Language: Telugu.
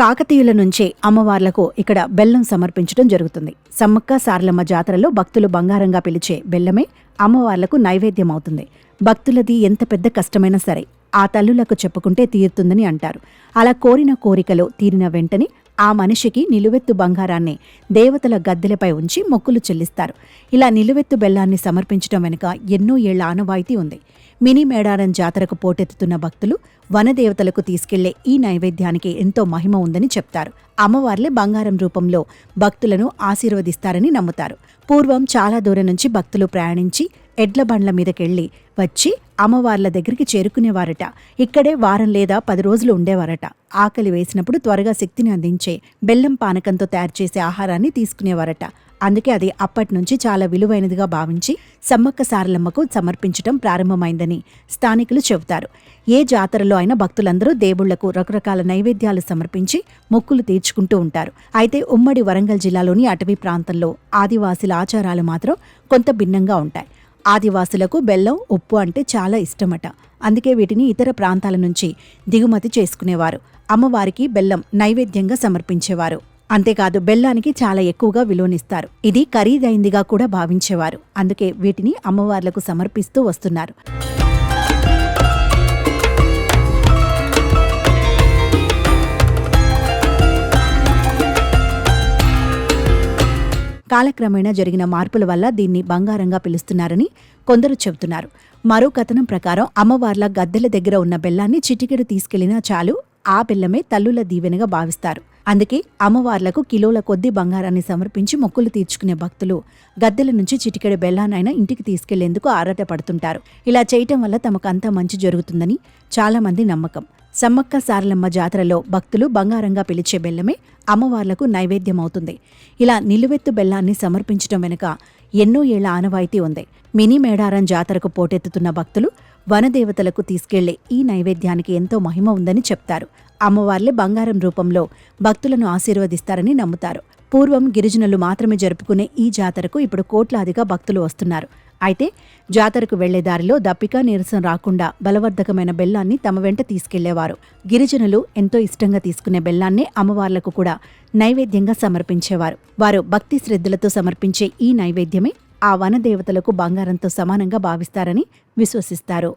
కాకతీయుల నుంచే అమ్మవార్లకు ఇక్కడ బెల్లం సమర్పించడం జరుగుతుంది. సమ్మక్క సారలమ్మ జాతరలో భక్తులు బంగారంగా పిలిచే బెల్లమే అమ్మవార్లకు నైవేద్యం అవుతుంది. భక్తులది ఎంత పెద్ద కష్టమైనా సరే ఆ తల్లులకు చెప్పుకుంటే తీరుతుందని అంటారు. అలా కోరిన కోరికలో తీరిన వెంటనే ఆ మనిషికి నిలువెత్తు బంగారాన్ని దేవతల గద్దెలపై ఉంచి మొక్కులు చెల్లిస్తారు. ఇలా నిలువెత్తు బెల్లాన్ని సమర్పించడం వెనుక ఎన్నో ఏళ్ల ఆనవాయితీ ఉంది. మినీ మేడారం జాతరకు పోటెత్తుతున్న భక్తులు వనదేవతలకు తీసుకెళ్లే ఈ నైవేద్యానికి ఎంతో మహిమ ఉందని చెప్తారు. అమ్మవార్లే బంగారం రూపంలో భక్తులను ఆశీర్వదిస్తారని నమ్ముతారు. పూర్వం చాలా దూరం నుంచి భక్తులు ప్రయాణించి ఎడ్ల బండ్ల మీదకెళ్లి వచ్చి అమ్మవార్ల దగ్గరికి చేరుకునేవారట. ఇక్కడే వారం లేదా 10 రోజులు ఉండేవారట. ఆకలి వేసినప్పుడు త్వరగా శక్తిని అందించే బెల్లం పానకంతో తయారు చేసే ఆహారాన్ని తీసుకునేవారట. అందుకే అది అప్పట్నుంచి చాలా విలువైనదిగా భావించి సమ్మక్క సారలమ్మకు సమర్పించటం ప్రారంభమైందని స్థానికులు చెబుతారు. ఏ జాతరలో అయినా భక్తులందరూ దేవుళ్లకు రకరకాల నైవేద్యాలు సమర్పించి మొక్కులు తీర్చుకుంటూ ఉంటారు. అయితే ఉమ్మడి వరంగల్ జిల్లాలోని అటవీ ప్రాంతంలో ఆదివాసీల ఆచారాలు మాత్రం కొంత భిన్నంగా ఉంటాయి. ఆదివాసులకు బెల్లం, ఉప్పు అంటే చాలా ఇష్టమట. అందుకే వీటిని ఇతర ప్రాంతాల నుంచి దిగుమతి చేసుకునేవారు. అమ్మవారికి బెల్లం నైవేద్యంగా సమర్పించేవారు. అంతేకాదు బెల్లానికి చాలా ఎక్కువగా విలువనిస్తారు. ఇది ఖరీదైందిగా కూడా భావించేవారు. అందుకే వీటిని అమ్మవార్లకు సమర్పిస్తూ వస్తున్నారు. కాలక్రమేణా జరిగిన మార్పుల వల్ల దీన్ని బంగారంగా పిలుస్తున్నారని కొందరు చెబుతున్నారు. మరో కథనం ప్రకారం అమ్మవార్ల గద్దెల దగ్గర ఉన్న బెల్లాన్ని చిటికెడు తీసుకెళ్లినా చాలు ఆ బెల్లమే తల్లుల దీవెనగా భావిస్తారు. అందుకే అమ్మవార్లకు కిలోల కొద్దీ బంగారాన్ని సమర్పించి మొక్కులు తీర్చుకునే భక్తులు గద్దెల నుంచి చిటికెడు బెల్లానైనా ఇంటికి తీసుకెళ్లేందుకు ఆరాటపడుతుంటారు. ఇలా చేయటం వల్ల తమకంతా మంచి జరుగుతుందని చాలా మంది నమ్మకం. సమ్మక్క సారలమ్మ జాతరలో భక్తులు బంగారంగా పిలిచే బెల్లమే అమ్మవార్లకు నైవేద్యం అవుతుంది. ఇలా నిలువెత్తు బెల్లాన్ని సమర్పించడం వెనుక ఎన్నో ఏళ్ల ఆనవాయితీ ఉంది. మినీ మేడారం జాతరకు పోటెత్తుతున్న భక్తులు వనదేవతలకు తీసుకెళ్లే ఈ నైవేద్యానికి ఎంతో మహిమ ఉందని చెప్తారు. అమ్మవార్లే బంగారం రూపంలో భక్తులను ఆశీర్వదిస్తారని నమ్ముతారు. పూర్వం గిరిజనులు మాత్రమే జరుపుకునే ఈ జాతరకు ఇప్పుడు కోట్లాదిగా భక్తులు వస్తున్నారు. అయితే జాతరకు వెళ్లే దారిలో దప్పిక, నీరసం రాకుండా బలవర్ధకమైన బెల్లాన్ని తమ వెంట తీసుకెళ్లేవారు. గిరిజనులు ఎంతో ఇష్టంగా తీసుకునే బెల్లాన్నే అమ్మవార్లకు కూడా నైవేద్యంగా సమర్పించేవారు. వారు భక్తి శ్రద్ధలతో సమర్పించే ఈ నైవేద్యమే ఆ వనదేవతలకు బంగారంతో సమానంగా భావిస్తారని విశ్వసిస్తారు.